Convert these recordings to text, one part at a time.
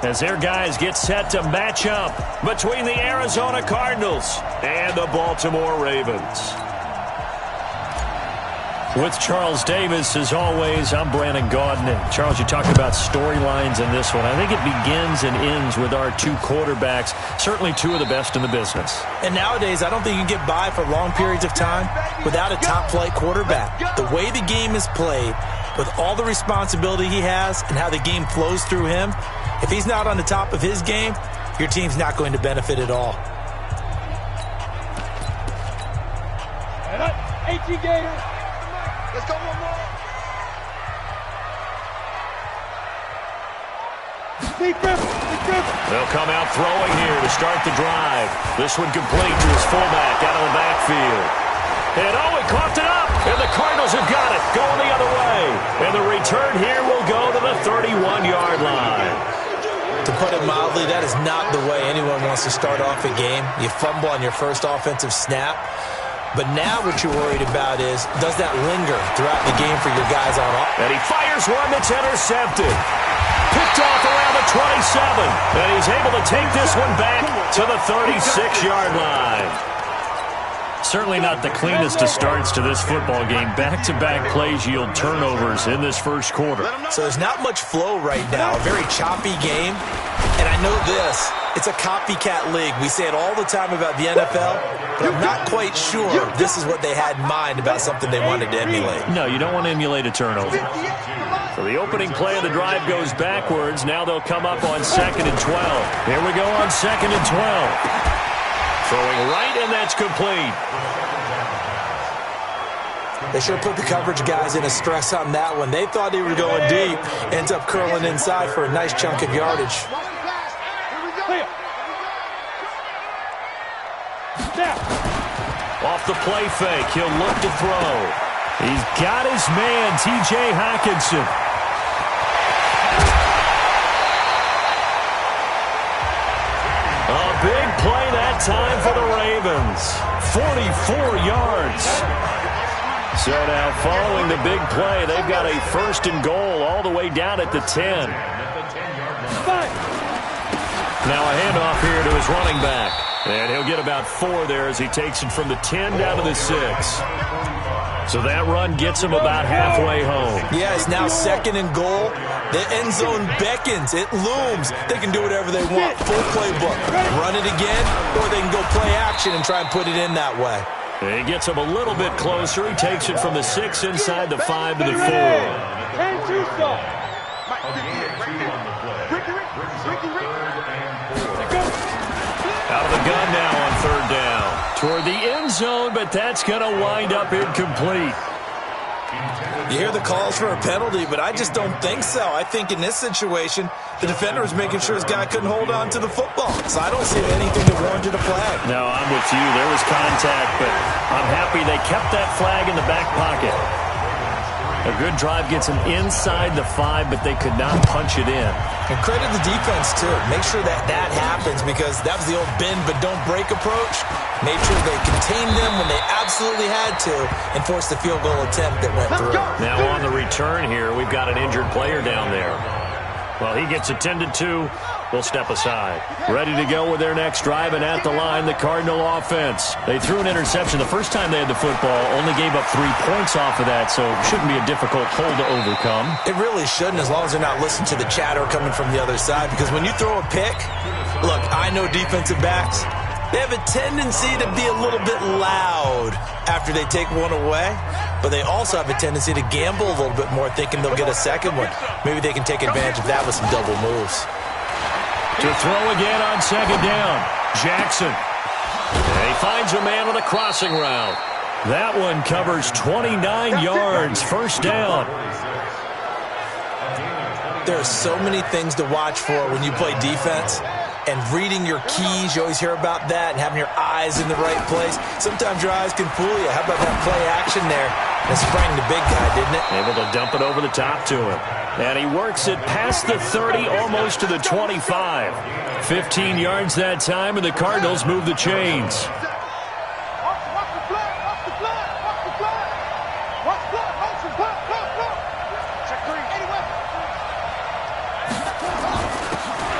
as their guys get set to match up between the Arizona Cardinals and the Baltimore Ravens. With Charles Davis, as always, I'm Brandon Gaudin. And Charles, you talked about storylines in this one. I think it begins and ends with our two quarterbacks, certainly two of the best in the business. And nowadays, I don't think you can get by for long periods of time without a top-flight quarterback. The way the game is played, with all the responsibility he has and how the game flows through him, if he's not on the top of his game, your team's not going to benefit at all. 18 Gators. Let's go one more. They'll come out throwing here to start the drive. This one complete to his fullback out of the backfield. And he coughed it up. And the Cardinals have got it going the other way. And the return here will go to the 31-yard line. To put it mildly, that is not the way anyone wants to start off a game. You fumble on your first offensive snap. But now what you're worried about is, does that linger throughout the game for your guys on offense? And he fires one that's intercepted. Picked off around the 27. And he's able to take this one back to the 36-yard line. Certainly not the cleanest of starts to this football game. Back-to-back plays yield turnovers in this first quarter. So there's not much flow right now. A very choppy game. And I know this. It's a copycat league. We say it all the time about the NFL, but I'm not quite sure this is what they had in mind about something they wanted to emulate. No, you don't want to emulate a turnover. So the opening play of the drive goes backwards. Now they'll come up on 2nd and 12. Here we go on 2nd and 12. Throwing right, and that's complete. They sure put the coverage guys in a stress on that one. They thought they were going deep. Ends up curling inside for a nice chunk of yardage. Off the play fake, he'll look to throw. He's got his man, T.J. Hockenson. A big play that time for the Ravens. 44 yards. So now following the big play, they've got a 1st and goal all the way down at the 10. Now a handoff here to his running back. And he'll get about 4 there as he takes it from the 10 down to the 6. So that run gets him about halfway home. Yeah, it's now 2nd and goal. The end zone beckons. It looms. They can do whatever they want. Full playbook. Run it again, or they can go play action and try and put it in that way. And he gets him a little bit closer. He takes it from the 6 inside the 5 to the 4. Out of the gun now on 3rd down. Toward the end zone, but that's going to wind up incomplete. You hear the calls for a penalty, but I just don't think so. I think in this situation, the defender was making sure his guy couldn't hold on to the football. So I don't see anything that warranted a flag. No, I'm with you. There was contact, but I'm happy they kept that flag in the back pocket. A good drive gets them inside the 5, but they could not punch it in. And credit the defense, too. Make sure that that happens, because that was the old bend but don't break approach. Made sure they contained them when they absolutely had to and forced the field goal attempt that went through. Now on the return here, we've got an injured player down there. Well, he gets attended to. We'll step aside. Ready to go with their next drive, and at the line, the Cardinal offense. They threw an interception the first time they had the football, only gave up 3 points off of that, so it shouldn't be a difficult hole to overcome. It really shouldn't, as long as they're not listening to the chatter coming from the other side, because when you throw a pick, look, I know defensive backs, they have a tendency to be a little bit loud after they take one away, but they also have a tendency to gamble a little bit more, thinking they'll get a second one. Maybe they can take advantage of that with some double moves. To throw again on 2nd down. Jackson. And he finds a man on a crossing route. That one covers 29 yards. 1st down. There are so many things to watch for when you play defense. And reading your keys, you always hear about that, and having your eyes in the right place. Sometimes your eyes can fool you. How about that play action there? It sprang the big guy, didn't it? Able to dump it over the top to him. And he works it past the 30, almost to the 25. 15 yards that time, and the Cardinals move the chains.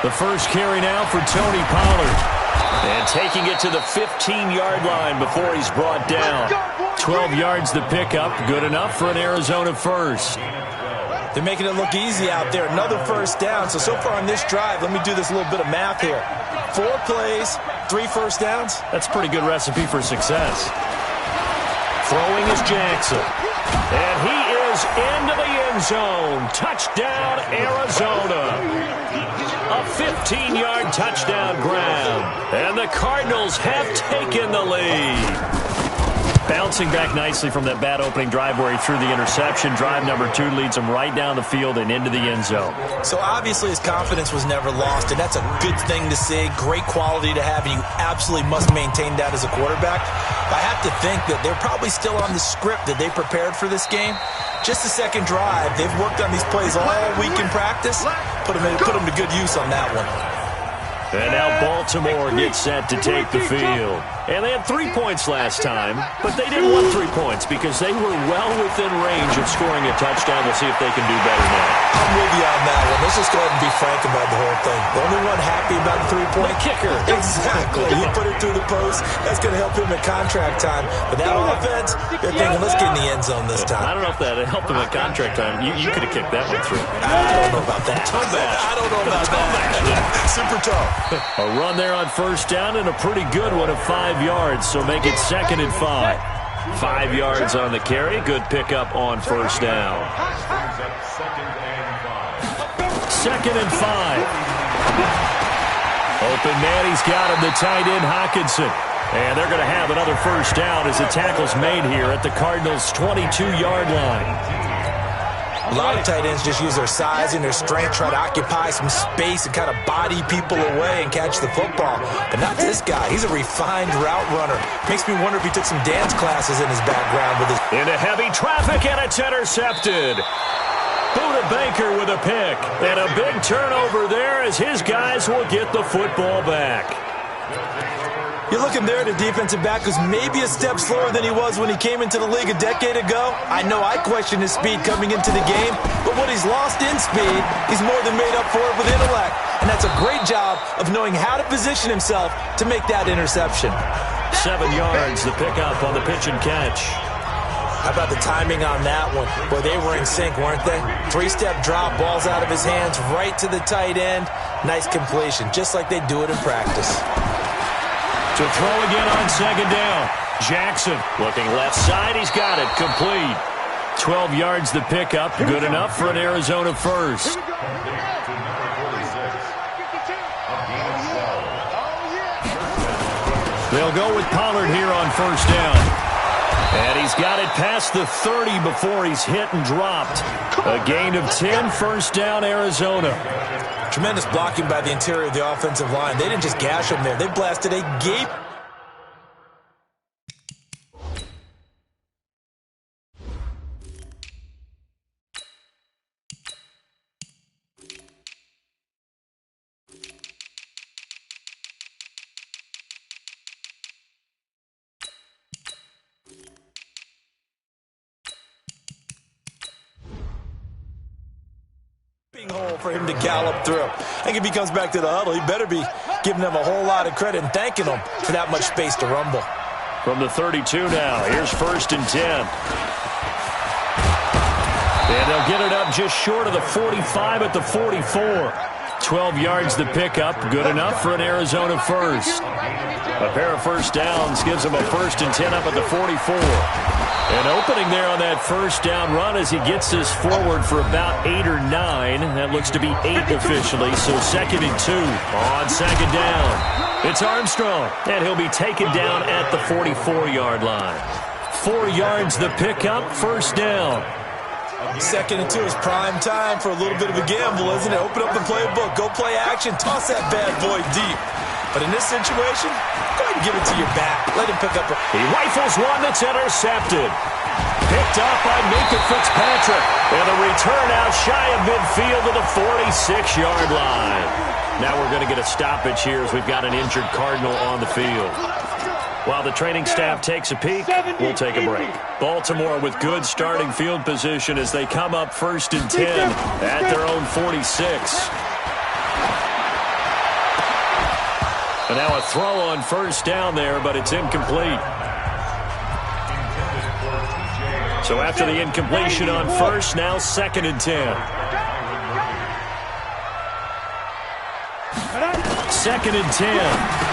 The first carry now for Tony Pollard. And taking it to the 15-yard line before he's brought down. 12 yards the pickup. Good enough for an Arizona first. They're making it look easy out there. Another first down. So far on this drive, let me do this little bit of math here. 4 plays, 3 first downs. That's a pretty good recipe for success. Throwing is Jackson. And he is into the end zone. Touchdown, Arizona. A 15-yard touchdown grab. And the Cardinals have taken the lead. Bouncing back nicely from that bad opening drive where he threw the interception. Drive number 2 leads him right down the field and into the end zone. So obviously his confidence was never lost, and that's a good thing to see. Great quality to have, and you absolutely must maintain that as a quarterback. I have to think that they're probably still on the script that they prepared for this game. Just the second drive. They've worked on these plays all week in practice. Put them to good use on that one. And now Baltimore gets set to take the field. And they had 3 points last time, but they didn't want 3 points because they were well within range of scoring a touchdown. We'll see if they can do better now. I'm with you on that one. Let's just go ahead and be frank about the whole thing. The only one happy about the 3-point kicker. Exactly. He put it through the post. That's going to help him at contract time. But that offense, they're thinking, let's get in the end zone this time. I don't know if that helped him at contract time. You could have kicked that one through. I don't know about that. I don't know about that. Super toe. A run there on first down and a pretty good one of 5 yards, so make it 2nd and 5. 5 yards on the carry. Good pickup on first down. 2nd and 5. Open man, he's got him, the tight end Hockenson. And they're going to have another first down as the tackle's made here at the Cardinals' 22-yard line. A lot of tight ends just use their size and their strength, try to occupy some space and kind of body people away and catch the football. But not this guy. He's a refined route runner. Makes me wonder if he took some dance classes in his background with his... Into heavy traffic, and it's intercepted. Buda Baker with a pick. And a big turnover there as his guys will get the football back. You're looking there at a defensive back who's maybe a step slower than he was when he came into the league a decade ago. I know I questioned his speed coming into the game, but what he's lost in speed, he's more than made up for it with intellect. And that's a great job of knowing how to position himself to make that interception. 7 yards, the pickup on the pitch and catch. How about the timing on that one? Boy, they were in sync, weren't they? 3-step drop, balls out of his hands, right to the tight end. Nice completion, just like they do it in practice. To throw again on 2nd down. Jackson looking left side. He's got it. Complete. 12 yards the pickup. Good enough for an Arizona first. They'll go with Pollard here on first down. And he's got it past the 30 before he's hit and dropped. A gain of 10, first down, Arizona. Tremendous blocking by the interior of the offensive line. They didn't just gash him there. They blasted a gape. Hole for him to gallop through. I think if he comes back to the huddle, he better be giving them a whole lot of credit and thanking them for that much space to rumble. From the 32 now, here's 1st and 10. And they'll get it up just short of the 45 at the 44. 12 yards the pickup, good enough for an Arizona first. A pair of first downs gives him a 1st and 10 up at the 44. And opening there on that first down run as he gets this forward for about 8 or 9. That looks to be 8 officially, so 2nd and 2 on 2nd down. It's Armstrong, and he'll be taken down at the 44-yard line. 4 yards the pickup, first down. 2nd and 2 is prime time for a little bit of a gamble, isn't it? Open up the playbook, go play action, toss that bad boy deep. But in this situation, go ahead and give it to your back. Let him pick up. He rifles one that's intercepted. Picked up by Minka Fitzpatrick. And a return out shy of midfield to the 46-yard line. Now we're going to get a stoppage here as we've got an injured Cardinal on the field. While the training staff takes a peek, we'll take a break. Baltimore with good starting field position as they come up 1st and 10 at their own 46. And now a throw on first down there, but it's incomplete. So after the incompletion on first, now 2nd and 10. 2nd and 10.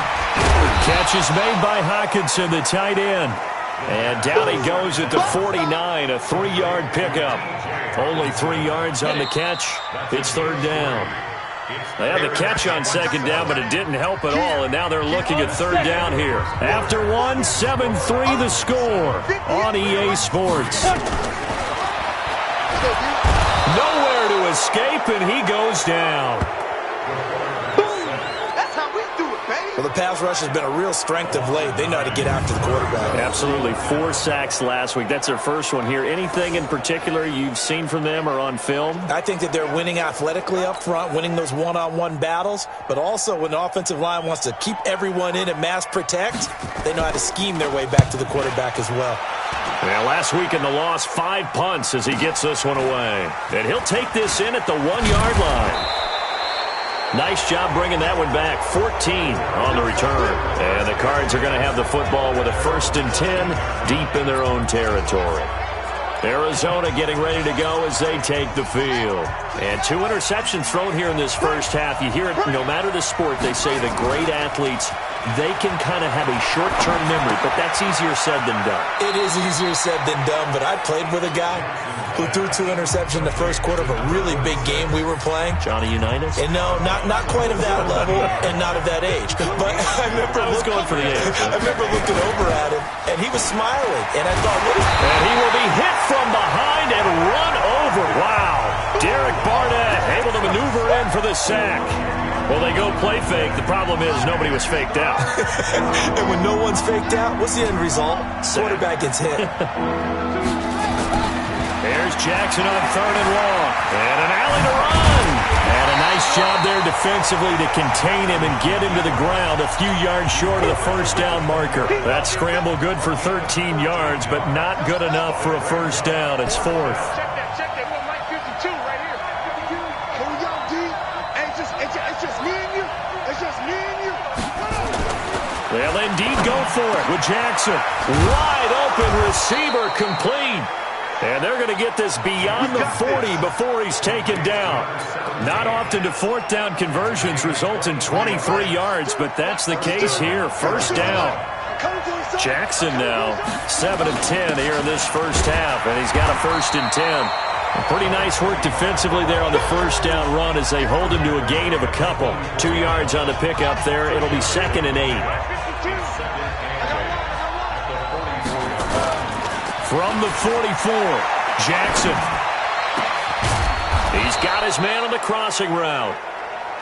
Catch is made by Hockenson, the tight end. And down he goes at the 49, a 3-yard pickup. Only 3 yards on the catch. It's 3rd down. They had the catch on 2nd down, but it didn't help at all, and now they're looking at 3rd down here. After one, 7-3 the score on EA Sports. Nowhere to escape, and he goes down. Well, the pass rush has been a real strength of late. They know how to get after the quarterback. Absolutely. 4 sacks last week. That's their first one here. Anything in particular you've seen from them or on film? I think that they're winning athletically up front, winning those one-on-one battles, but also when the offensive line wants to keep everyone in and mass protect, they know how to scheme their way back to the quarterback as well. Yeah, last week in the loss, 5 punts as he gets this one away. And he'll take this in at the 1-yard line. Nice job bringing that one back. 14 on the return. And the Cards are going to have the football with a 1st and 10 deep in their own territory. Arizona getting ready to go as they take the field. And 2 interceptions thrown here in this first half. You hear it, no matter the sport, they say the great athletes, they can kind of have a short-term memory, but that's easier said than done. It is easier said than done, but I played with a guy who threw 2 interceptions in the first quarter of a really big game we were playing. Johnny Unitas? And no, not quite of that level and not of that age. But I remember going for the age. I remember looking over at him, and he was smiling. And I thought, what is that? And he will be hit from behind and run over. Wow. Derek Barnett able to maneuver in for the sack. Well, they go play fake. The problem is nobody was faked out. And when no one's faked out, what's the end result? Quarterback gets hit. There's Jackson on 3rd and long. And an alley to run. And a nice job there defensively to contain him and get him to the ground a few yards short of the 1st down marker. That scramble good for 13 yards, but not good enough for a 1st down. It's 4th. Check that 1 Mike 52 right here. Here we go, D. It's just me and you. It's just me and you. They'll indeed go for it with Jackson. Wide open receiver complete. And they're going to get this beyond the 40 before he's taken down. Not often do 4th down conversions result in 23 yards, but that's the case here. 1st down. Jackson now 7 of 10 here in this first half, and he's got a 1st and 10. Pretty nice work defensively there on the 1st down run as they hold him to a gain of a couple. 2 yards on the pickup there. It'll be 2nd and 8. From the 44, Jackson. He's got his man on the crossing route.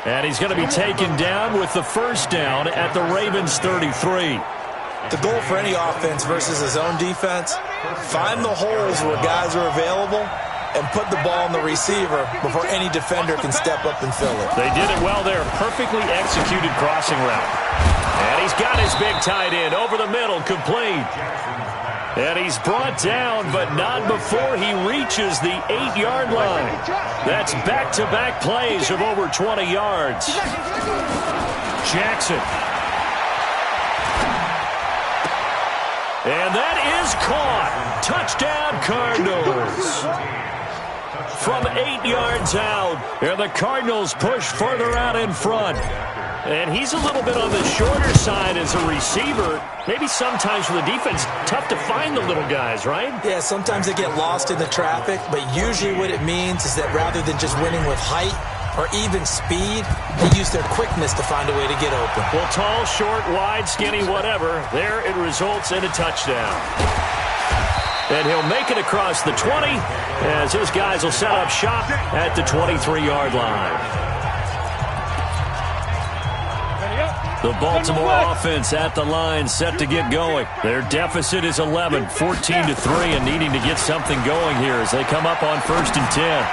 And he's going to be taken down with the 1st down at the Ravens' 33. The goal for any offense versus his own defense, find the holes where guys are available and put the ball on the receiver before any defender can step up and fill it. They did it well there. Perfectly executed crossing route. And he's got his big tight end over the middle, complete. And he's brought down, but not before he reaches the 8-yard line. That's back-to-back plays of over 20 yards. Jackson. And that is caught. Touchdown, Cardinals. From 8 yards out, and the Cardinals push further out in front. And he's a little bit on the shorter side as a receiver. Maybe sometimes for the defense, tough to find the little guys, right? Yeah, sometimes they get lost in the traffic, but usually what it means is that rather than just winning with height or even speed, they use their quickness to find a way to get open. Well, tall, short, wide, skinny, whatever, there it results in a touchdown. And he'll make it across the 20 as his guys will set up shop at the 23-yard line. The Baltimore offense at the line, set to get going. Their deficit is 11, 14-3, and needing to get something going here as they come up on 1st and 10.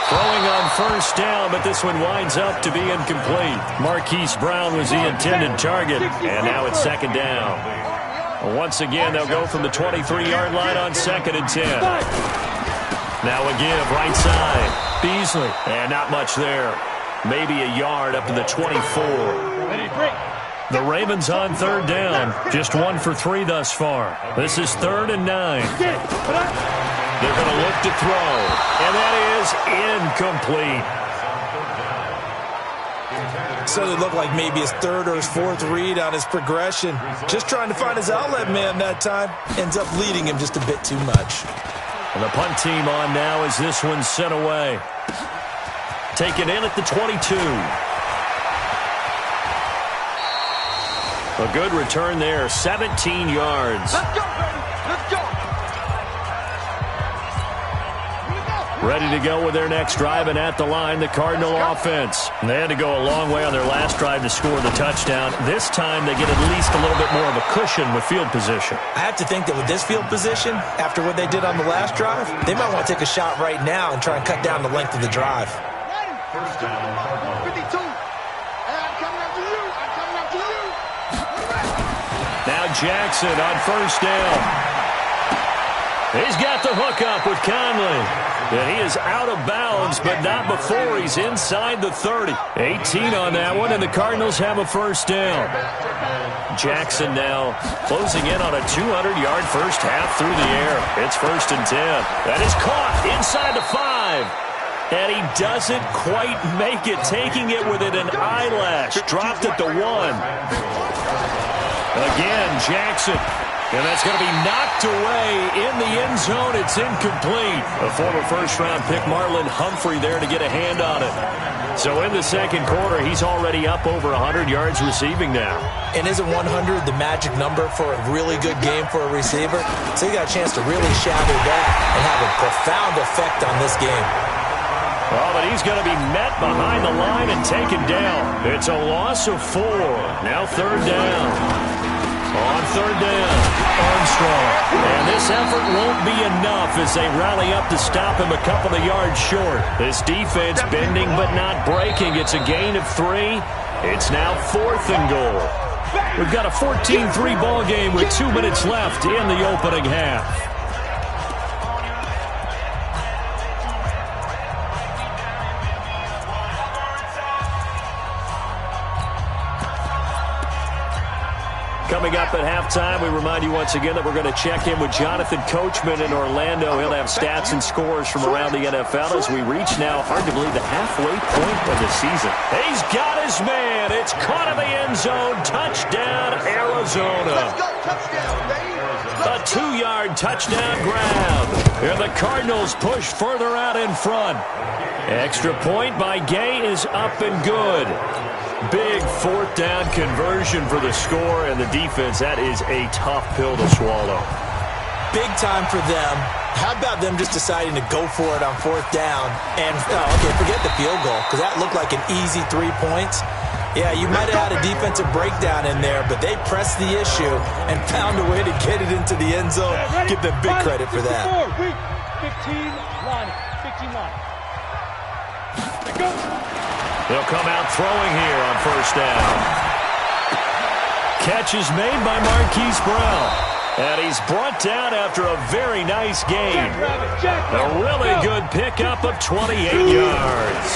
Throwing on 1st down, but this one winds up to be incomplete. Marquise Brown was the intended target, and now it's 2nd down. Once again, they'll go from the 23-yard line on 2nd and 10. Now a give, right side. Beasley, and not much there. Maybe a yard up to the 24. The Ravens on third down. Just 1 for 3 thus far. This is 3rd and 9. They're going to look to throw. And that is incomplete. So it looked like maybe his 3rd or his 4th read on his progression. Just trying to find his outlet man that time. Ends up leading him just a bit too much. And the punt team on now as this one's sent away. Taken in at the 22. A good return there, 17 yards. Let's go, baby. Let's go. Ready to go with their next drive, and at the line, the Cardinal offense. And they had to go a long way on their last drive to score the touchdown. This time, they get at least a little bit more of a cushion with field position. I have to think that with this field position, after what they did on the last drive, they might want to take a shot right now and try and cut down the length of the drive. First down, 52. I'm coming after you. I'm coming after you. Now Jackson on first down. He's got the hookup with Conley. And he is out of bounds, but not before he's inside the 30. 18 on that one, and the Cardinals have a first down. Jackson now closing in on a 200-yard first half through the air. It's 1st and 10. That is caught inside the 5. And he doesn't quite make it, taking it within an eyelash. Dropped at the 1. Again, Jackson. And that's going to be knocked away in the end zone. It's incomplete. A former first-round pick, Marlon Humphrey, there to get a hand on it. So in the second quarter, he's already up over 100 yards receiving now. And isn't 100 the magic number for a really good game for a receiver? So you got a chance to really shadow that and have a profound effect on this game. Oh, but he's going to be met behind the line and taken down. It's a loss of 4. Now 3rd down. On 3rd down, Armstrong. And this effort won't be enough as they rally up to stop him a couple of yards short. This defense bending but not breaking. It's a gain of 3. It's now 4th and goal. We've got a 14-3 ball game with 2 minutes left in the opening half. Coming up at halftime, we remind you once again that we're going to check in with Jonathan Coachman in Orlando. He'll have stats and scores from around the NFL as we reach now, hard to believe, the halfway point of the season. He's got his man. It's caught in the end zone. Touchdown, Arizona. A 2-yard touchdown grab. And the Cardinals push further out in front. Extra point by Gay is up and good. Big 4th down conversion for the score, and the defense, that is a tough pill to swallow. Big time for them. How about them just deciding to go for it on 4th down? And, okay, forget the field goal, because that looked like an easy 3 points. Yeah, you might have had a defensive breakdown in there, but they pressed the issue and found a way to get it into the end zone. Give them big credit for that. 15 line. Go. They'll come out throwing here on first down. Catch is made by Marquise Brown. And he's brought down after a very nice game. A really good pickup of 28 yards.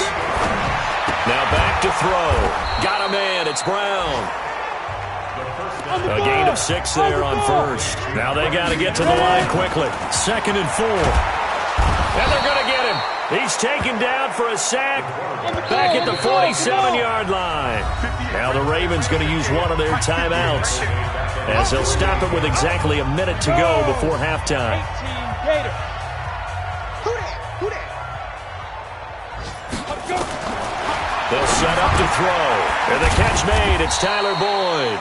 Now back to throw. Got a man. It's Brown. A gain of 6 there on first. Now they got to get to the line quickly. 2nd and 4. And they're going to get him. He's taken down for a sack back at the 47-yard line. Now the Ravens going to use one of their timeouts as they'll stop it with exactly a minute to go before halftime. They'll set up to throw. And the catch made. It's Tyler Boyd.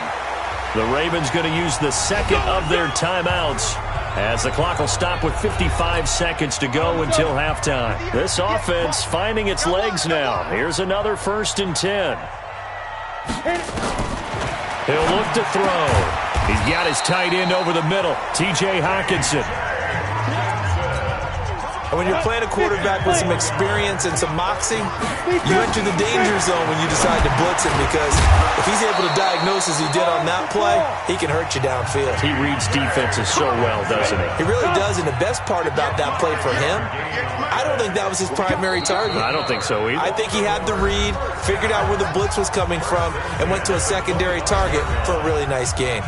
The Ravens going to use the 2nd of their timeouts as the clock will stop with 55 seconds to go until halftime. This offense finding its legs now. Here's another 1st and 10. He'll look to throw. He's got his tight end over the middle, T.J. Hockenson. And when you're playing a quarterback with some experience and some moxie, you enter the danger zone when you decide to blitz him, because if he's able to diagnose as he did on that play, he can hurt you downfield. He reads defenses so well, doesn't he? He really does, and the best part about that play for him, I don't think that was his primary target. I don't think so either. I think he had the read, figured out where the blitz was coming from, and went to a secondary target for a really nice gain.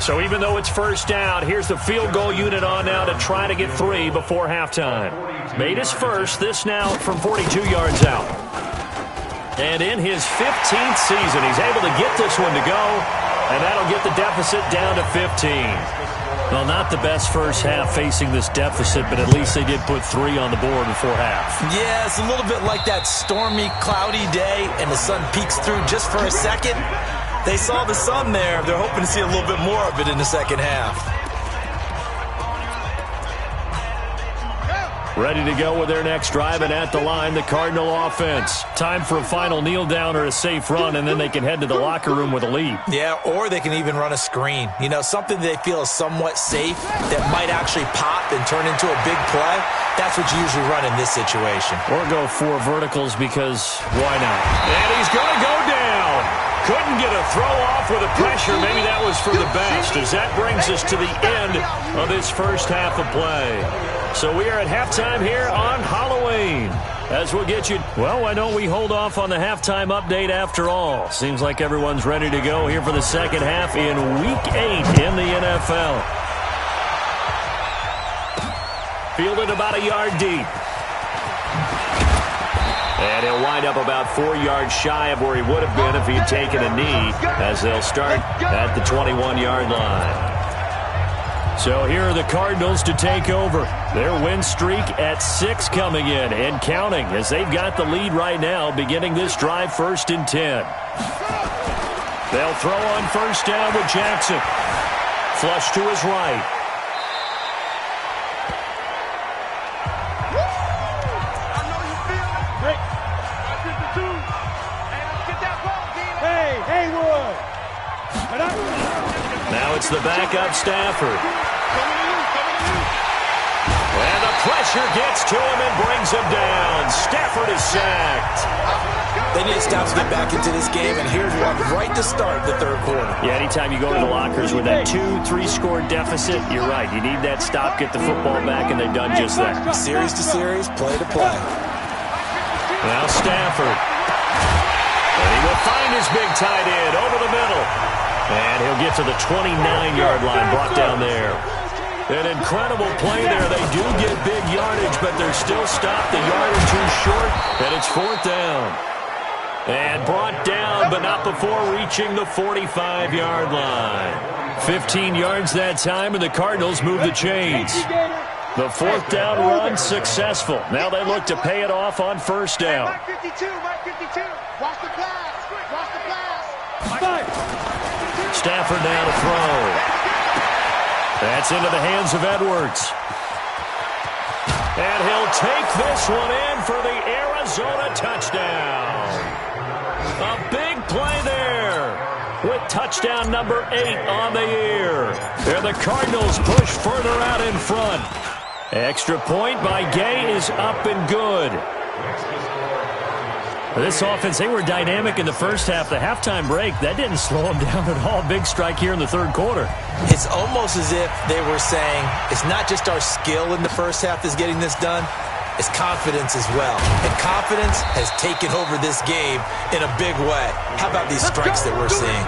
So even though it's first down, here's the field goal unit on now to try to get 3 before halftime. Made his first, this now from 42 yards out. And in his 15th season, he's able to get this one to go, and that'll get the deficit down to 15. Well, not the best first half facing this deficit, but at least they did put 3 on the board before half. Yeah, it's a little bit like that stormy, cloudy day, and the sun peeks through just for a second. They saw the sun there. They're hoping to see a little bit more of it in the second half. Ready to go with their next drive, and at the line, the Cardinal offense. Time for a final kneel down or a safe run, and then they can head to the locker room with a lead. Yeah, or they can even run a screen. You know, something they feel is somewhat safe that might actually pop and turn into a big play. That's what you usually run in this situation. Or go 4 verticals, because why not? And he's going to go down. Couldn't get a throw off with the pressure. Maybe that was for the best, as that brings us to the end of this first half of play. So we are at halftime here on Halloween. As we'll get you, well, why don't we hold off on the halftime update after all? Seems like everyone's ready to go here for the second half in Week 8 in the NFL. Fielded about a yard deep. And he'll wind up about 4 yards shy of where he would have been if he had taken a knee, as they'll start at the 21-yard line. So here are the Cardinals to take over. Their win streak at 6 coming in and counting, as they've got the lead right now, beginning this drive 1st and 10. They'll throw on first down with Jackson. Flush to his right. Now it's the backup Stafford. And the pressure gets to him and brings him down. Stafford is sacked. They need to stop to get back into this game, and here's one right to start the third quarter. Yeah, anytime you go to the lockers with that 2-3 score deficit, you're right. You need that stop, get the football back, and they've done just that. Series to series, play to play. Now Stafford. And he will find his big tight end over the middle. And he'll get to the 29-yard line, brought down there. An incredible play there. They do get big yardage, but they're still stopped a yard or 2 short, and it's 4th down. And brought down, but not before reaching the 45-yard line. 15 yards that time, and the Cardinals move the chains. The 4th down run successful. Now they look to pay it off on first down. Mike 52, Mike 52. Watch the blast. Watch the blast. Stafford now to throw. That's into the hands of Edwards. And he'll take this one in for the Arizona touchdown. A big play there with touchdown number 8 on the year. And the Cardinals push further out in front. Extra point by Gay is up and good. This offense, they were dynamic in the first half. The halftime break, that didn't slow them down at all. Big strike here in the third quarter. It's almost as if they were saying, it's not just our skill in the first half that's getting this done, it's confidence as well. And confidence has taken over this game in a big way. How about these strikes that we're seeing?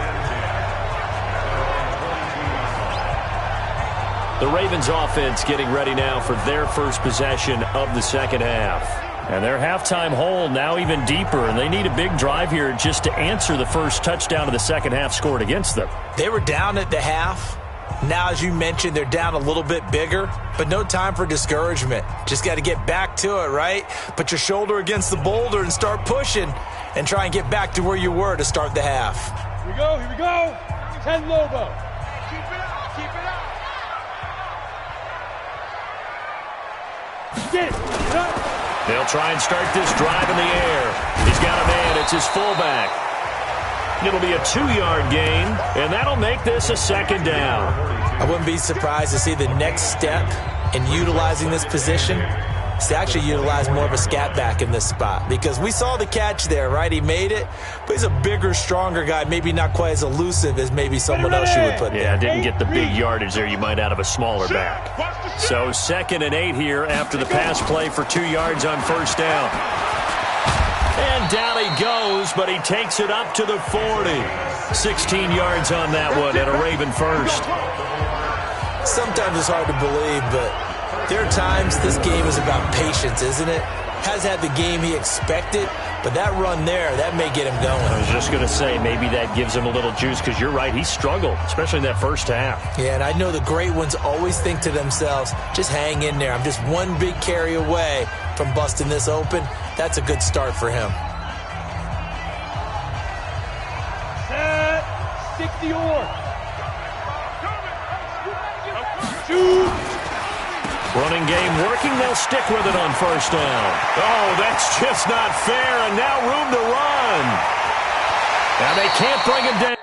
The Ravens offense getting ready now for their first possession of the second half. And their halftime hole now even deeper, and they need a big drive here just to answer the first touchdown of the second half scored against them. They were down at the half. Now, as you mentioned, they're down a little bit bigger, but no time for discouragement. Just got to get back to it, right? Put your shoulder against the boulder and start pushing and try and get back to where you were to start the half. Here we go, here we go. 10 Lobo. Keep it up, keep it up. Get it. They'll try and start this drive in the air. He's got a man. It's his fullback. It'll be a 2-yard gain, and that'll make this a second down. I wouldn't be surprised to see the next step in utilizing this position is to actually utilize more of a scat back in this spot, because we saw the catch there, right? He made it, but he's a bigger, stronger guy, maybe not quite as elusive as maybe someone else you would put there. Yeah, didn't get the big yardage there you might out of a smaller back. So 2nd and 8 here after the pass play for 2 yards on first down. And down he goes, but he takes it up to the 40. 16 yards on that one and a Raven first. Sometimes it's hard to believe, but there are times this game is about patience, isn't it? Has had the game he expected, but that run there, that may get him going. I was just going to say, maybe that gives him a little juice, because you're right, he struggled, especially in that first half. Yeah, and I know the great ones always think to themselves, just hang in there. I'm just one big carry away from busting this open. That's a good start for him. Set. 60 or. Running game working, they'll stick with it on first down. Oh, that's just not fair, and now room to run. Now they can't bring him down.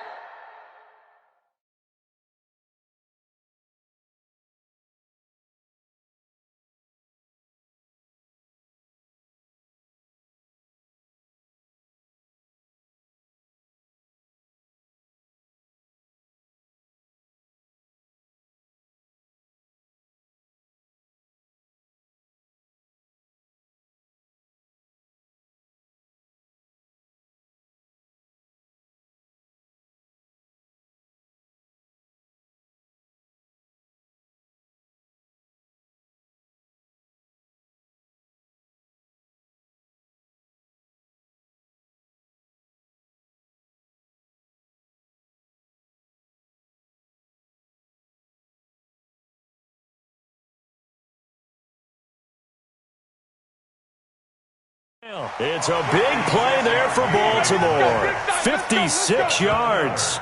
It's a big play there for Baltimore. 56 yards.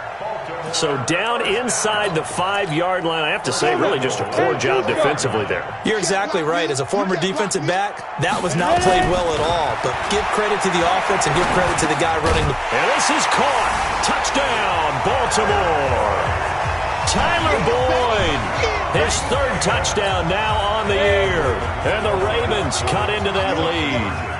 So down inside the 5-yard line. I have to say, really just a poor job defensively there. You're exactly right. As a former defensive back, that was not played well at all. But give credit to the offense and give credit to the guy running the... And this is caught. Touchdown, Baltimore. Tyler Boyd. His 3rd touchdown now on the year. And the Ravens cut into that lead.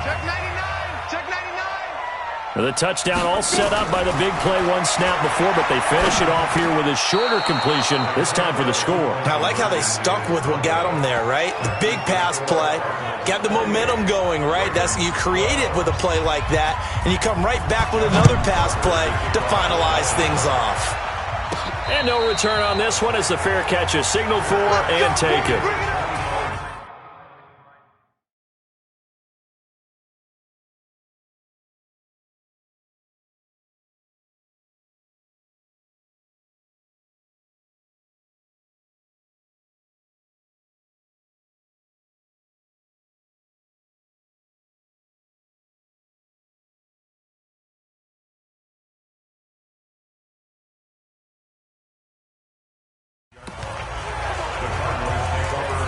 The touchdown all set up by the big play, 1 snap before, but they finish it off here with a shorter completion, this time for the score. I like how they stuck with what got them there, right? The big pass play, got the momentum going, right? You create it with a play like that, and you come right back with another pass play to finalize things off. And no return on this one as the fair catch is signaled for and taken.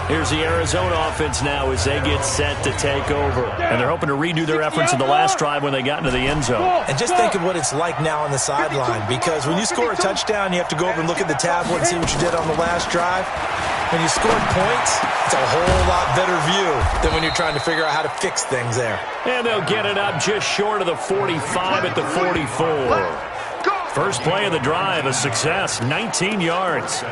Here's the Arizona offense now as they get set to take over. And they're hoping to redo their efforts in the last drive when they got into the end zone. And just think of what it's like now on the sideline, because when you score a touchdown, you have to go over and look at the tablet and see what you did on the last drive. When you scored points, it's a whole lot better view than when you're trying to figure out how to fix things there. And they'll get it up just short of the 45 at the 44. First play of the drive, a success, 19 yards.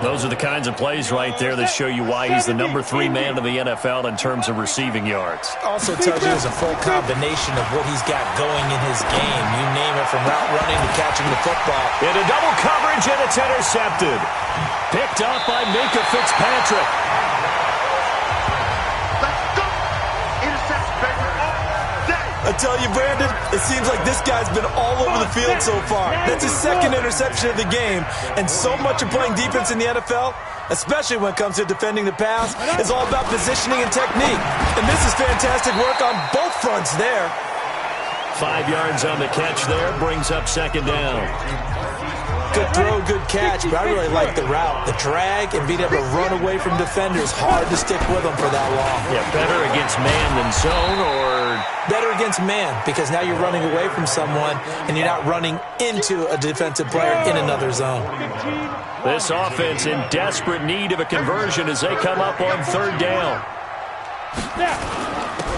Those are the kinds of plays right there that show you why he's the number 3 man in the NFL in terms of receiving yards. Also tells you there's a full combination of what he's got going in his game. You name it, from route running to catching the football. Into double coverage, and it's intercepted. Picked up by Minka Fitzpatrick. I tell you, Brandon, it seems like this guy's been all over the field so far. That's his 2nd interception of the game. And so much of playing defense in the NFL, especially when it comes to defending the pass, is all about positioning and technique. And this is fantastic work on both fronts there. 5 yards on the catch there, brings up 2nd down. Good throw, good catch, but I really like the route. The drag and being able to run away from defenders, hard to stick with them for that long. Yeah, better against man than zone, or... Better against man, because now you're running away from someone and you're not running into a defensive player in another zone. This offense in desperate need of a conversion as they come up on 3rd down.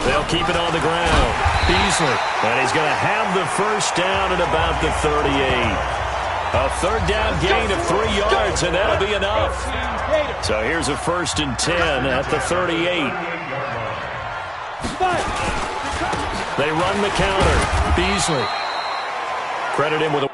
They'll keep it on the ground. Beasley. And he's going to have the first down at about the 38. A third down gain of 3 yards, and that'll be enough. So here's a 1st and 10 at the 38. They run the counter. Beasley. Credit him with a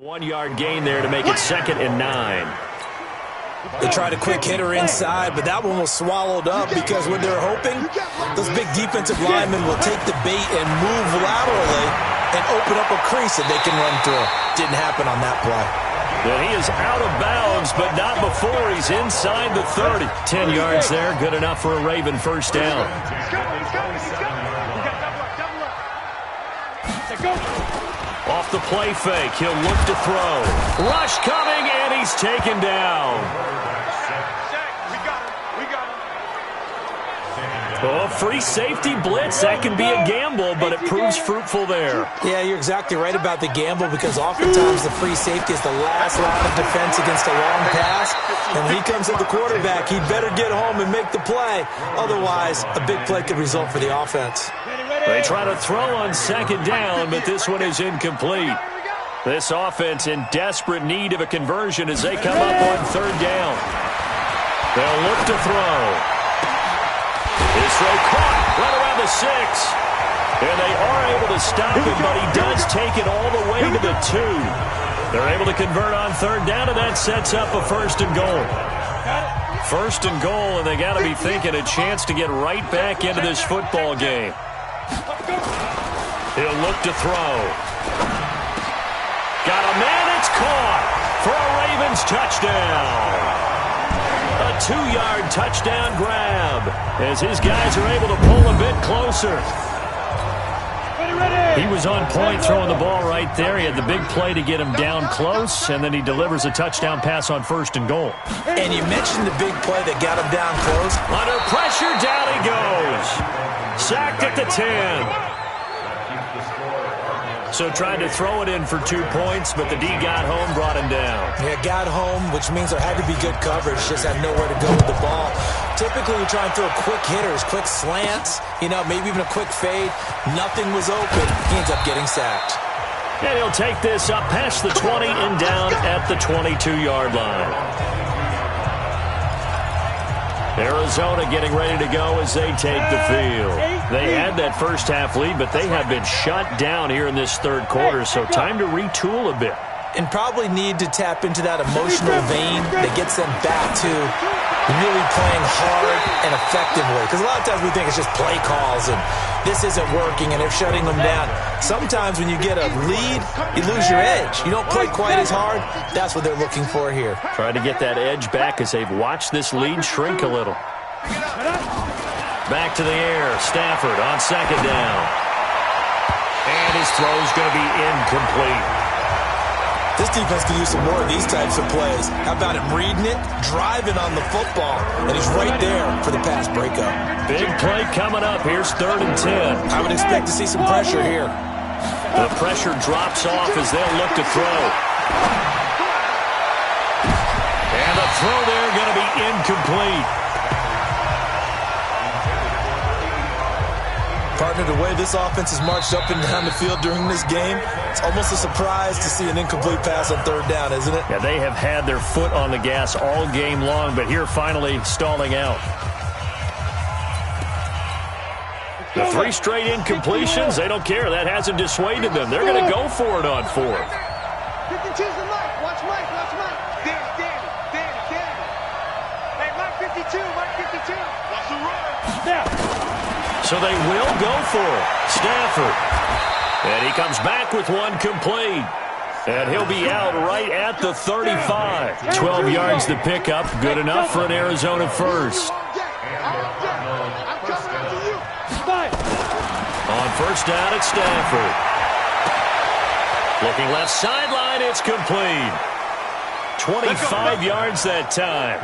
1-yard gain there to make it 2nd and 9. They tried a quick hitter inside, but that one was swallowed up because what they're hoping, those big defensive linemen will take the bait and move laterally and open up a crease that they can run through. Didn't happen on that play. And he is out of bounds, but not before he's inside the 30. 10 yards there, good enough for a Raven first down. Off the play fake, he'll look to throw. Rush coming, and he's taken down. Oh, free safety blitz. That can be a gamble, but it proves fruitful there. Yeah, you're exactly right about the gamble because oftentimes the free safety is the last line of defense against a long pass. And when he comes at the quarterback, he better get home and make the play. Otherwise, a big play could result for the offense. They try to throw on 2nd down, but this one is incomplete. This offense in desperate need of a conversion as they come up on 3rd down. They'll look to throw. This throw caught right around the 6. And they are able to stop him, but he does take it all the way to the 2. They're able to convert on 3rd down, and that sets up a 1st and goal. 1st and goal, and they got to be thinking a chance to get right back into this football game. He'll look to throw. Got a man, it's caught for a Ravens touchdown. A 2-yard touchdown grab as his guys are able to pull a bit closer. He was on point throwing the ball right there. He had the big play to get him down close, and then he delivers a touchdown pass on 1st and goal. And you mentioned the big play that got him down close. Under pressure, down he goes. Sacked at the 10. So tried to throw it in for 2 points, but the D got home, brought him down. Yeah, got home, which means there had to be good coverage. Just had nowhere to go with the ball. Typically, you try and throw quick hitters, quick slants, maybe even a quick fade. Nothing was open. He ends up getting sacked. And he'll take this up past the 20 and down at the 22-yard line. Arizona getting ready to go as they take the field. They had that first half lead, but they have been shut down here in this 3rd quarter, so time to retool a bit. And probably need to tap into that emotional vein that gets them back to really playing hard and effectively. Because a lot of times we think it's just play calls and this isn't working and they're shutting them down. Sometimes when you get a lead, you lose your edge. You don't play quite as hard. That's what they're looking for here. Trying to get that edge back as they've watched this lead shrink a little. Back to the air. Stafford on 2nd down. And his throw's going to be incomplete. This defense can use some more of these types of plays. How about him reading it, driving on the football, and he's right there for the pass breakup. Big play coming up. Here's 3rd and 10. I would expect to see some pressure here. The pressure drops off as they'll look to throw. And the throw there going to be incomplete. Partner, the way this offense has marched up and down the field during this game, it's almost a surprise to see an incomplete pass on 3rd down, isn't it? Yeah, they have had their foot on the gas all game long, but here finally stalling out. The 3 straight incompletions, they don't care. That hasn't dissuaded them. They're going to go for it on 4th. 52's the Mike. Watch Mike. Danny. Hey, Mike 52. Watch the run. Yeah. So they will go for it. Stafford. And he comes back with one complete. And he'll be out right at the 35. 12 yards to pick up. Good enough for an Arizona first. On 1st down, it's Stafford. Looking left sideline, it's complete. 25 yards that time.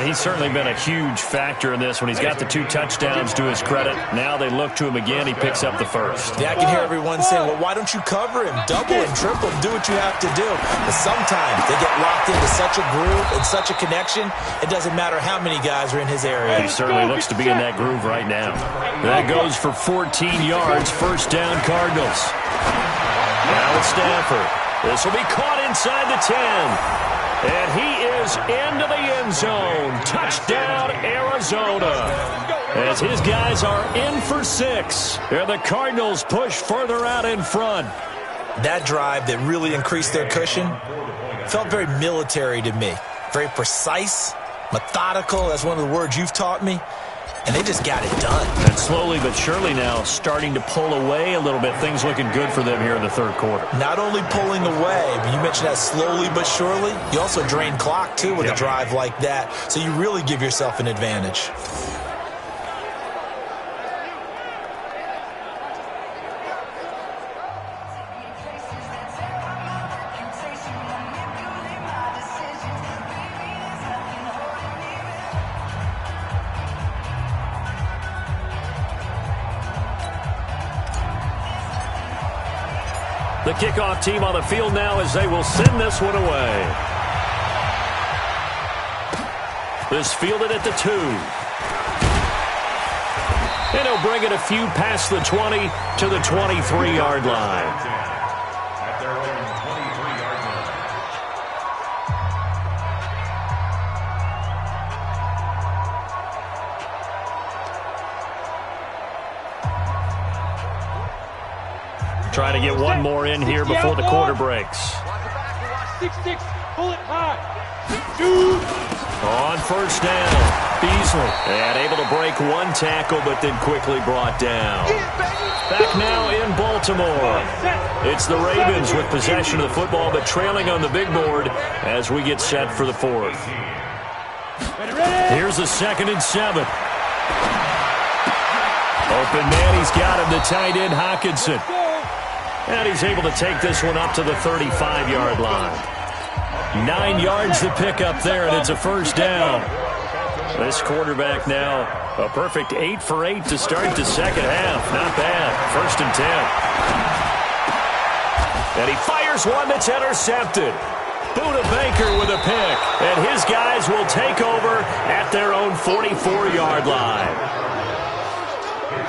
He's certainly been a huge factor in this when he's got the 2 touchdowns to his credit. Now they look to him again. He picks up the first. Yeah, I can hear everyone saying, well, why don't you cover him? Double him, triple him, do what you have to do. But sometimes they get locked into such a groove and such a connection, it doesn't matter how many guys are in his area. He certainly looks to be in that groove right now. That goes for 14 yards. 1st down, Cardinals. Now it's Stafford. This will be caught inside the 10. And he is into the end zone. Touchdown, Arizona. As his guys are in for 6. And the Cardinals push further out in front. That drive that really increased their cushion felt very military to me. Very precise, methodical. That's one of the words you've taught me. And they just got it done. And slowly but surely now starting to pull away a little bit. Things looking good for them here in the third quarter. Not only pulling away, but you mentioned that slowly but surely. You also drain clock, too, with a drive like that. So you really give yourself an advantage. The kickoff team on the field now as they will send this one away. This fielded at the 2. And he'll bring it a few past the 20 to the 23-yard line. Trying to get one more in here before the quarter breaks. 6-6, pull it high. On first down, Beasley. And able to break one tackle, but then quickly brought down. Back now in Baltimore. It's the Ravens with possession of the football, but trailing on the big board as we get set for the fourth. Here's a 2nd and 7. Open man, he's got him, the tight end, Hockenson. And he's able to take this one up to the 35-yard line. 9 yards to pick up there, and it's a first down. This quarterback now, a perfect 8 for 8 to start the second half. Not bad. 1st and 10. And he fires one that's intercepted. Buda Baker with a pick. And his guys will take over at their own 44-yard line.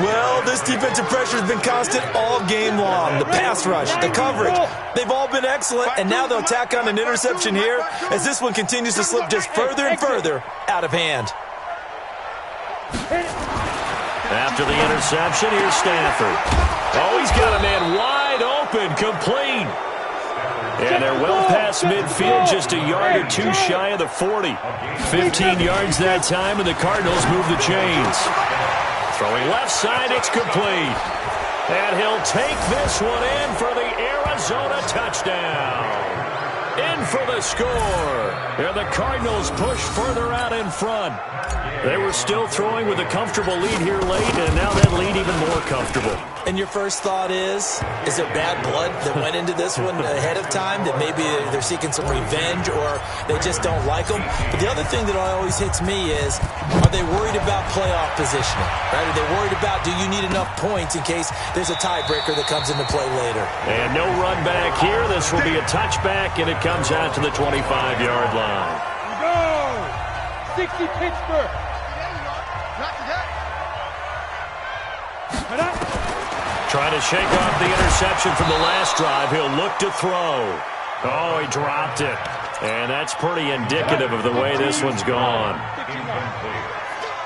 Well, this defensive pressure has been constant all game long. The pass rush, the coverage, they've all been excellent, and now they'll tack on an interception here as this one continues to slip just further and further out of hand. After the interception, here's Stafford. Oh, he's got a man wide open, complete. And they're well past midfield, just a yard or two shy of the 40. 15 yards that time, and the Cardinals move the chains. Throwing left side, it's complete. And he'll take this one in for the Arizona touchdown. In for the score. And the Cardinals push further out in front. They were still throwing with a comfortable lead here late, and now that lead even more comfortable. And your first thought is there bad blood that went into this one ahead of time, that maybe they're seeking some revenge or they just don't like them? But the other thing that always hits me is, are they worried about playoff positioning? Right? Are they worried about, do you need enough points in case there's a tiebreaker that comes into play later? And no run back here. This will be a touchback, and it comes out to the 25-yard line. Go! 60 Pittsburgh. Trying to shake off the interception from the last drive. He'll look to throw. Oh, he dropped it. And that's pretty indicative of the way this one's gone.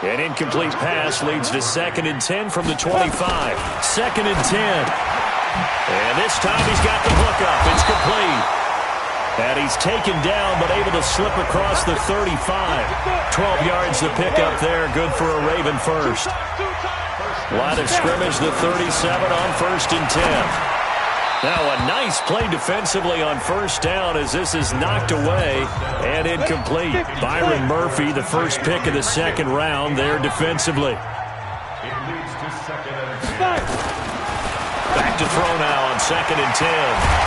An incomplete pass leads to 2nd and 10 from the 25. 2nd and 10. And this time he's got the hook up. It's complete. And he's taken down but able to slip across the 35. 12 yards to pick up there. Good for a Raven first. Line of scrimmage, the 37 on 1st and 10. Now a nice play defensively on first down as this is knocked away and incomplete. Byron Murphy, the first pick of the second round there defensively. Back to throw now on 2nd and 10.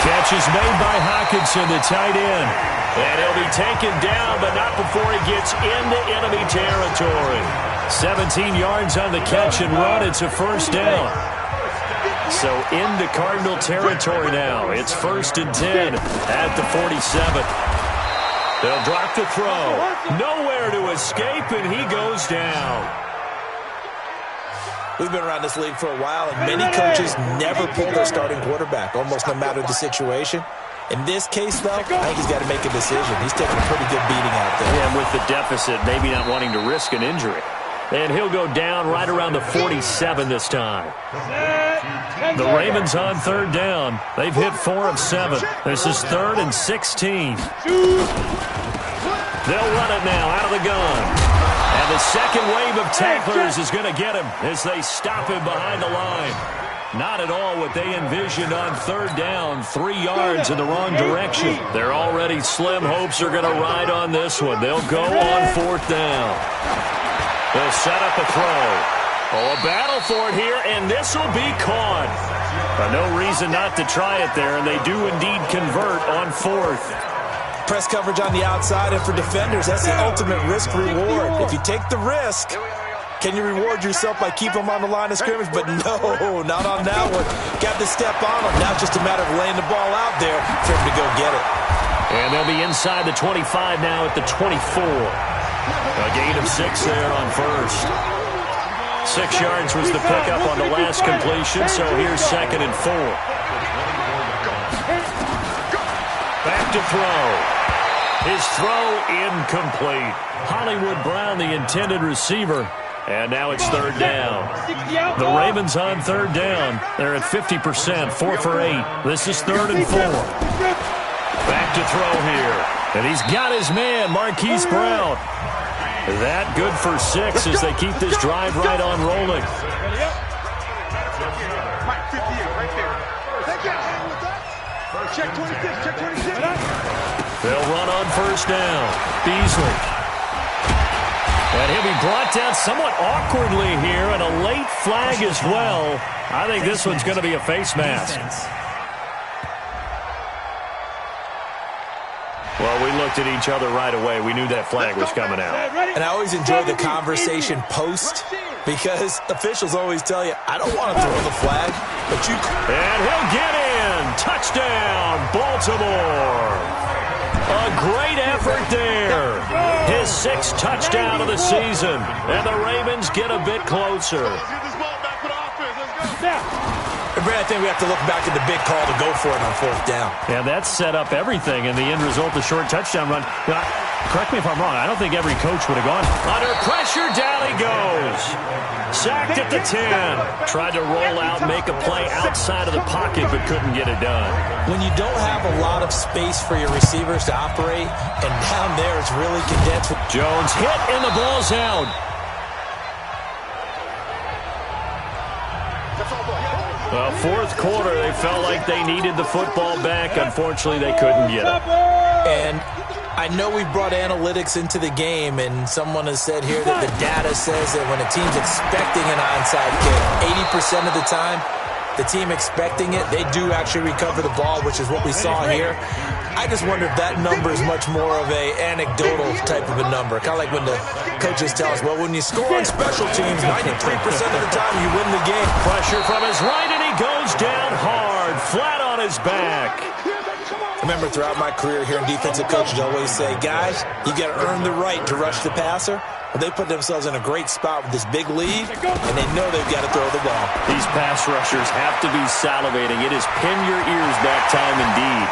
Catch is made by Hockenson, the tight end. And he'll be taken down, but not before he gets into enemy territory. 17 yards on the catch and run. It's a first down. So into Cardinal territory now. It's 1st and 10 at the 47. They'll drop the throw. Nowhere to escape, and he goes down. We've been around this league for a while, and many coaches never pull their starting quarterback, almost no matter the situation. In this case, though, I think he's got to make a decision. He's taking a pretty good beating out there. Yeah, and with the deficit, maybe not wanting to risk an injury. And he'll go down right around the 47 this time. The Ravens on third down. They've hit 4 of 7. This is 3rd and 16. They'll run it now out of the gun. And the second wave of tacklers is going to get him as they stop him behind the line. Not at all what they envisioned on third down. 3 yards in the wrong direction. Their already slim hopes are going to ride on this one. They'll go on 4th down. They'll set up a throw. Oh, a battle for it here, and this will be caught. No reason not to try it there, and they do indeed convert on 4th. Press coverage on the outside, and for defenders, that's the ultimate risk-reward. If you take the risk, can you reward yourself by keeping them on the line of scrimmage? But no, not on that one. Got to step on them. Now it's just a matter of laying the ball out there for him to go get it. And they'll be inside the 25 now at the 24. A gain of 6 there on 1st. 6 yards was the pickup on the last completion, so here's 2nd and 4. Back to throw. His throw incomplete. Hollywood Brown, the intended receiver. And now it's 3rd down. The Ravens on 3rd down. They're at 50%, 4 for 8. This is 3rd and 4. Back to throw here. And he's got his man, Marquise Brown. That good for 6 as they keep this drive right on rolling. Check 26, check 26. They'll run on 1st down. Beasley. And he'll be brought down somewhat awkwardly here, and a late flag as well. I think this one's going to be a face mask. Well, we looked at each other right away. We knew that flag was coming out. And I always enjoy the conversation post because officials always tell you, I don't want to throw the flag, but you... And he'll get in. Touchdown, Baltimore. A great effort there. His 6th touchdown of the season. And the Ravens get a bit closer. I think we have to look back at the big call to go for it on 4th down. Yeah, that set up everything in the end result, the short touchdown run. Now, correct me if I'm wrong. I don't think every coach would have gone. Under pressure, down he goes. Sacked at the 10. Tried to roll out, make a play outside of the pocket, but couldn't get it done. When you don't have a lot of space for your receivers to operate, and down there it's really condensed. Jones hit, and the ball's out. Well, 4th quarter, they felt like they needed the football back. Unfortunately, they couldn't get it. And I know we brought analytics into the game, and someone has said here that the data says that when a team's expecting an onside kick, 80% of the time, the team expecting it, they do actually recover the ball, which is what we saw here. I just wonder if that number is much more of a anecdotal type of a number. Kind of like when the coaches tell us, well, when you score on special teams, 93% of the time you win the game. Pressure from his right, and he goes down hard, flat on his back. I remember throughout my career hearing defensive coaches always say, guys, you got to earn the right to rush the passer. Well, they put themselves in a great spot with this big lead, and they know they've got to throw the ball. These pass rushers have to be salivating. It is pin your ears back time indeed.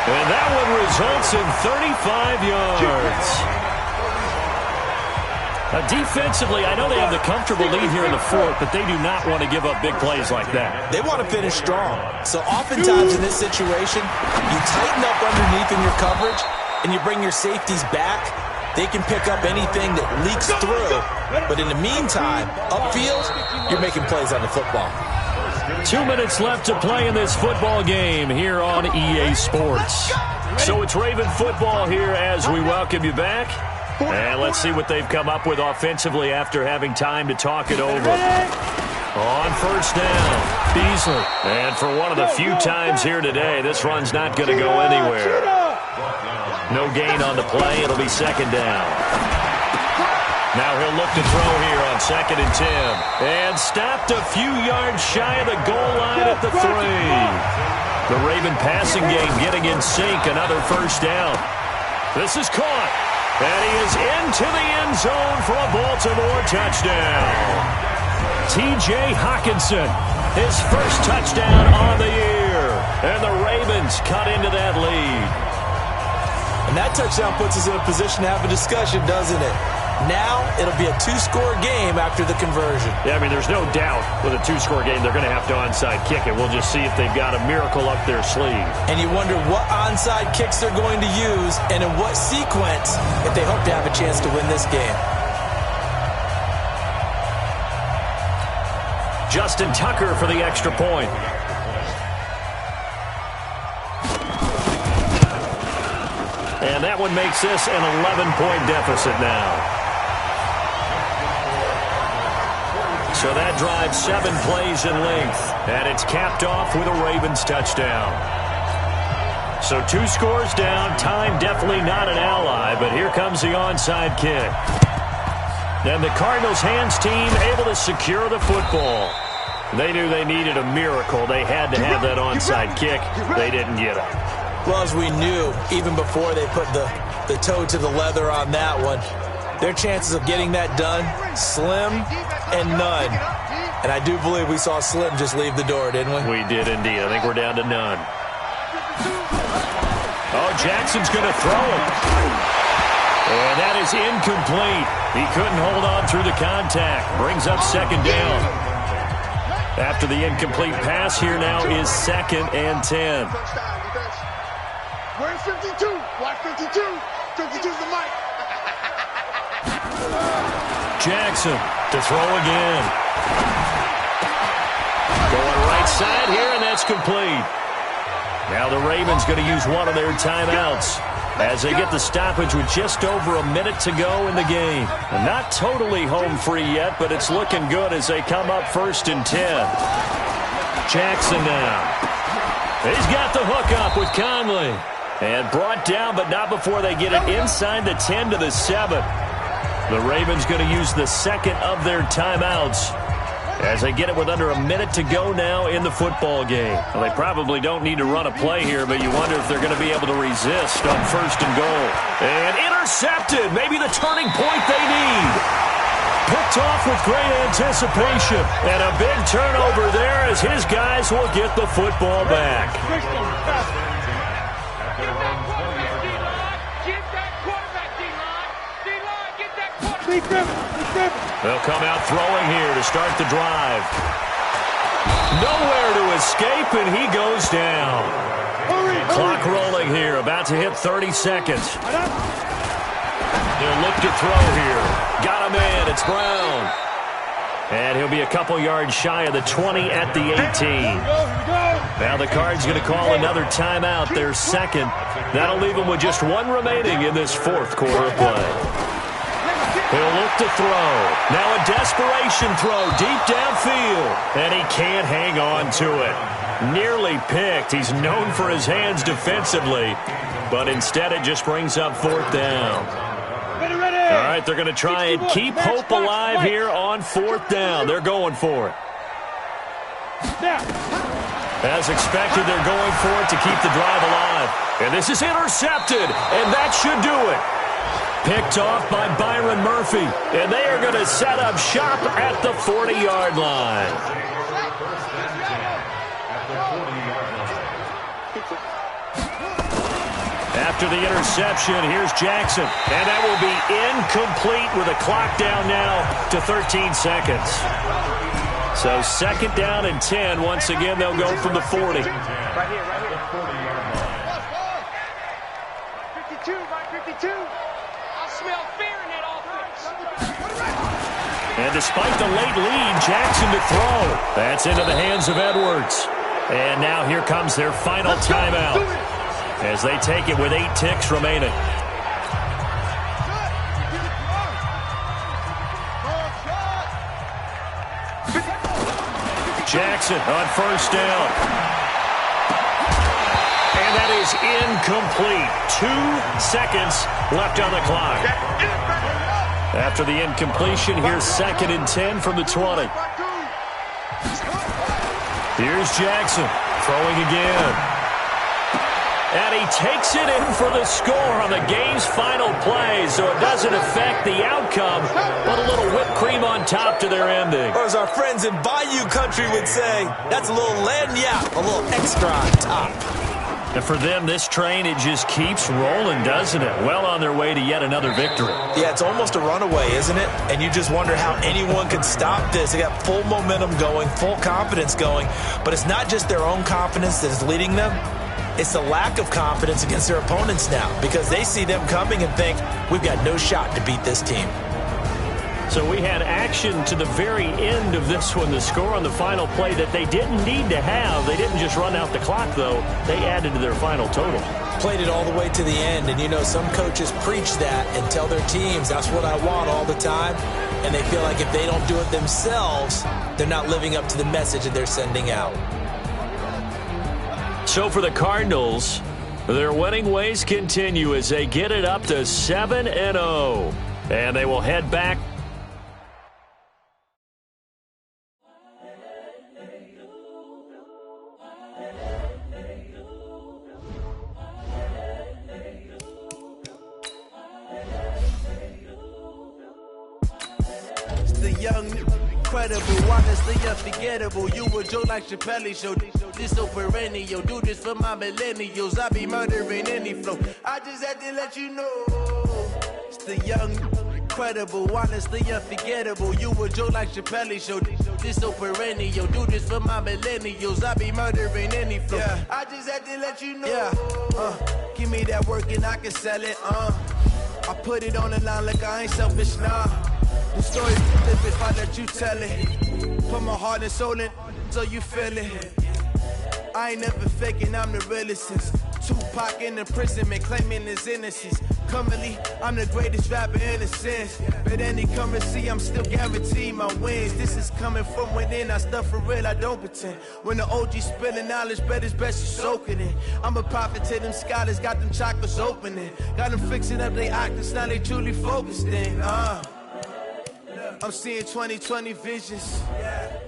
And that one results in 35 yards. Now, defensively, I know they have the comfortable lead here in the 4th, but they do not want to give up big plays like that. They want to finish strong. So oftentimes in this situation, you tighten up underneath in your coverage, and you bring your safeties back. They can pick up anything that leaks through. But in the meantime, upfield, you're making plays on the football. 2 minutes left to play in this football game here on EA Sports. So it's Raven football here as we welcome you back. And let's see what they've come up with offensively after having time to talk it over. On 1st down, Beasley. And for one of the few times here today, this run's not going to go anywhere. No gain on the play. It'll be 2nd down. Now he'll look to throw here on 2nd and 10. And stopped a few yards shy of the goal line at the 3. The Raven passing game getting in sync. Another 1st down. This is caught. And he is into the end zone for a Baltimore touchdown. T.J. Hockenson, his first touchdown on the year. And the Ravens cut into that lead. And that touchdown puts us in a position to have a discussion, doesn't it? Now it'll be a two-score game after the conversion. Yeah, I mean, there's no doubt with a two-score game they're going to have to onside kick it. We'll just see if they've got a miracle up their sleeve. And you wonder what onside kicks they're going to use and in what sequence if they hope to have a chance to win this game. Justin Tucker for the extra point. And that one makes this an 11-point deficit now. So that drives 7 plays in length. And it's capped off with a Ravens touchdown. So 2 scores down. Time definitely not an ally, but here comes the onside kick. And the Cardinals' hands team able to secure the football. They knew they needed a miracle. They had to have that onside kick. They didn't get it. Well, as we knew, even before they put the toe to the leather on that one, their chances of getting that done, slim and none. And I do believe we saw Slim just leave the door, didn't we? We did indeed. I think we're down to none. Oh, Jackson's going to throw it. And that is incomplete. He couldn't hold on through the contact. Brings up second down. After the incomplete pass, here now is 2nd and 10. Where's 52? Watch 52. 52's the mic. Jackson to throw again. Going right side here, and that's complete. Now the Ravens going to use one of their timeouts as they get the stoppage with just over a minute to go in the game. And not totally home free yet, but it's looking good as they come up 1st and 10. Jackson now. He's got the hook up with Conley. And brought down, but not before they get it inside the 10 to the 7. The Ravens going to use the 2nd of their timeouts as they get it with under a minute to go now in the football game. Well, they probably don't need to run a play here, but you wonder if they're going to be able to resist on 1st and goal. And intercepted, maybe the turning point they need. Picked off with great anticipation. And a big turnover there as his guys will get the football back. They'll come out throwing here to start the drive. Nowhere to escape, and he goes down. Clock rolling here, about to hit 30 seconds. He'll look to throw here. Got him in, it's Brown. And he'll be a couple yards shy of the 20 at the 18. Now the Cards going to call another timeout, their 2nd. That'll leave them with just 1 remaining in this 4th quarter of play. He'll look to throw. Now a desperation throw deep downfield. And he can't hang on to it. Nearly picked. He's known for his hands defensively. But instead it just brings up 4th down. All right, they're going to try and keep hope alive here on 4th down. They're going for it. As expected, they're going for it to keep the drive alive. And this is intercepted. And that should do it. Picked off by Byron Murphy. And they are going to set up shop at the 40-yard line. After the interception, here's Jackson. And that will be incomplete with a clock down now to 13 seconds. So 2nd down and 10. Once again, they'll go from the 40. Right here, right here. 52, Mike, 52. Smell fear in that offense. And despite the late lead, Jackson to throw. That's into the hands of Edwards. And now here comes their final timeout as they take it with 8 ticks remaining. Jackson on 1st down. And that is incomplete. 2 seconds left on the clock. After the incompletion, here's 2nd and 10 from the 20. Here's Jackson throwing again. And he takes it in for the score on the game's final play, so it doesn't affect the outcome, but a little whipped cream on top to their ending. Or as our friends in Bayou Country would say, that's a little lagniappe, a little extra on top. And for them, this train, it just keeps rolling, doesn't it? Well on their way to yet another victory. Yeah, it's almost a runaway, isn't it? And you just wonder how anyone could stop this. They got full momentum going, full confidence going. But it's not just their own confidence that is leading them. It's the lack of confidence against their opponents now because they see them coming and think, we've got no shot to beat this team. So we had action to the very end of this one. The score on the final play that they didn't need to have. They didn't just run out the clock, though. They added to their final total. Played it all the way to the end. And, you know, some coaches preach that and tell their teams, that's what I want all the time. And they feel like if they don't do it themselves, they're not living up to the message that they're sending out. So for the Cardinals, their winning ways continue as they get it up to 7-0. And they will head back. Incredible, honestly unforgettable. You a Joe like Chappelle show. This so perennial. Do this for my millennials. I be murdering any flow. I just had to let you know. It's the young, incredible, honestly unforgettable. You a Joe like Chappelle show. This so perennial. Do this for my millennials. I be murdering any flow. Yeah. I just had to let you know. Yeah. Give me that work and I can sell it. I put it on the line like I ain't selfish, nah. The story flip if I let you tell it. Put my heart and soul in so you feel it. I ain't never faking, I'm the realest since Tupac in imprisonment, claiming his innocence. Currently, I'm the greatest rapper in a sense. But any currency, I'm still guaranteed my wins. This is coming from within, I stuff for real, I don't pretend. When the OG spilling knowledge, bet it's best you soak it in. I'm a prophet to them scholars, got them chakras opening. Got them fixing up they octaves, now they truly focused in. I'm seeing 2020 visions.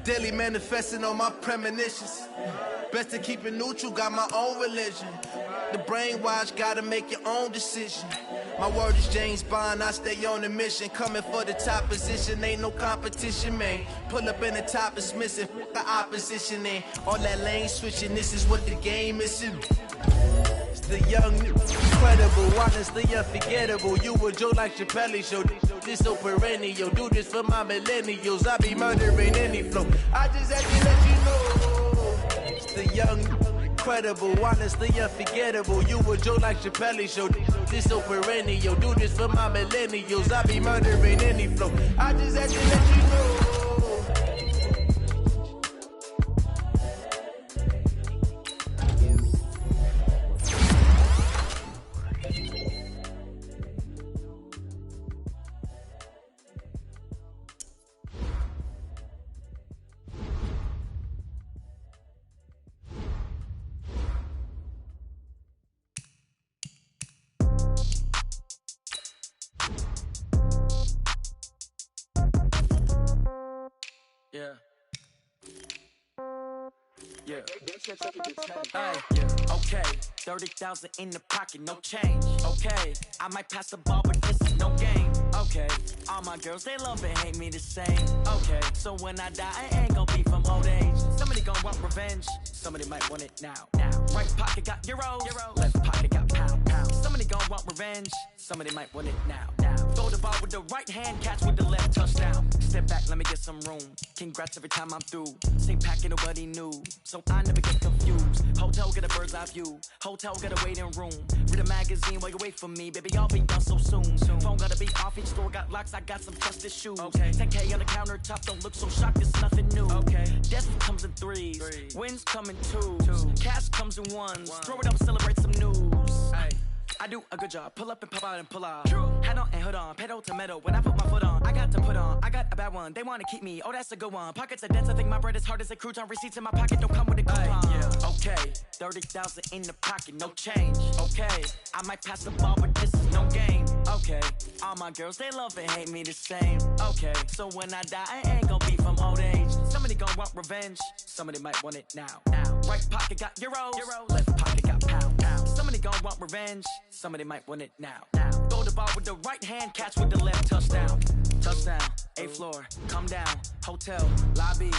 Daily manifesting on my premonitions. Best to keep it neutral, got my own religion. The brainwash, gotta make your own decision. My word is James Bond, I stay on a mission. Coming for the top position, ain't no competition, man. Pull up in the top is missing, the opposition in. All that lane switching, this is what the game is. It's the young, incredible, honestly unforgettable. You a Joe like Chappelle show. This so perennial. Do this for my millennials. I be murdering any flow. I just had to let you know. It's the young, incredible, honestly unforgettable. You a Joe like Chappelle show. This so perennial. Do this for my millennials. I be murdering any flow. I just had to let you know. Okay, 30,000 in the pocket, no change. Okay, I might pass the ball, but this is no game. Okay, all my girls, they love and hate me the same. Okay, so when I die, I ain't gon' be from old age. Somebody gon' want revenge, somebody might want it now. Right pocket got euros, left pocket got pounds. Somebody gon' want revenge, somebody might want it now. Throw the ball with the right hand, catch with the left, touchdown. Step back, let me get some room. Congrats every time I'm through. Same packet, nobody knew, so I never get confused. Hotel get a bird's eye view. Hotel got a waiting room. Read a magazine while you wait for me, baby. I'll be done so soon. Phone gotta be off. Each store got locks. I got some trusted shoes. Okay. 10K on the countertop. Don't look so shocked. It's nothing new. Okay. Death comes in threes. Wins come in twos. Cash comes in ones. Throw it up, celebrate some news. Ay. I do a good job. Pull up and pop out and pull out. Hat on and hood on. Pedal to metal. When I put my foot on, I got to put on. I got a bad one. They want to keep me. Oh, that's a good one. Pockets are dense. I think my bread is hard as a crouton. Receipts in my pocket don't come with a coupon. Okay. 30,000 in the pocket. No change. Okay. I might pass the ball, but this is no game. Okay. All my girls, they love and hate me the same. Okay. So when I die, I ain't gonna be from old age. Somebody gonna want revenge. Somebody might want it now. Right pocket got euros. Left pocket got pounds. Somebody gonna want revenge. Somebody might want it now. Throw the ball with the right hand, catch with the left, touchdown. Touchdown, 8th floor, come down, hotel, lobby.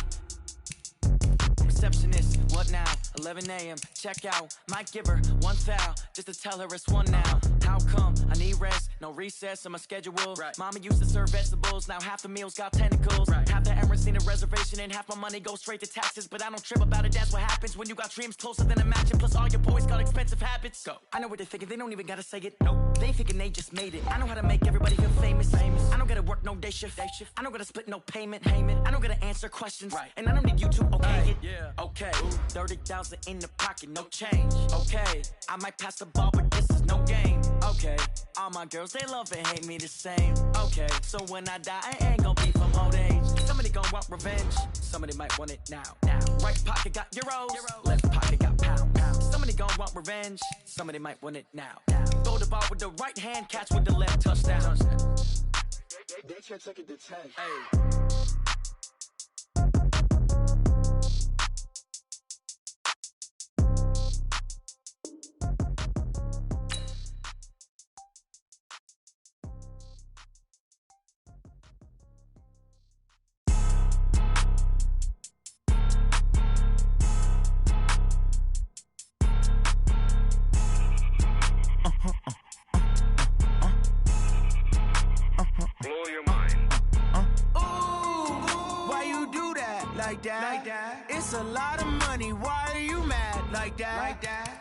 receptionist. What now? 11 a.m. Check out. Might give her one foul just to tell her it's one now. How come? I need rest. No recess in my schedule. Right. Mama used to serve vegetables. Now half the meals got tentacles. Right. Half the Emirates seen a reservation and half my money goes straight to taxes. But I don't trip about it. That's what happens when you got dreams closer than a match. Plus all your boys got expensive habits. Go. I know what they're thinking. They don't even gotta say it. Nope. They thinking they just made it. I know how to make everybody feel famous. I don't gotta work no day shift. I don't gotta split no payment. I don't gotta answer questions. Right. And I don't need you to okay it. Yeah. Okay. 30,000 in the pocket, no change. Okay. I might pass the ball, but this is no game. Okay. All my girls, they love and hate me the same. Okay. So when I die, I ain't gonna be from old age. Somebody gon' want revenge. Somebody might want it now. Right pocket got euros. Left pocket got pound. Somebody gon' want revenge. Somebody might want it now. Throw the ball with the right hand, catch with the left, touchdown. They can't take it to 10. Hey. Blow your mind. Why you do that like that? It's a lot of money. Why are you mad like that?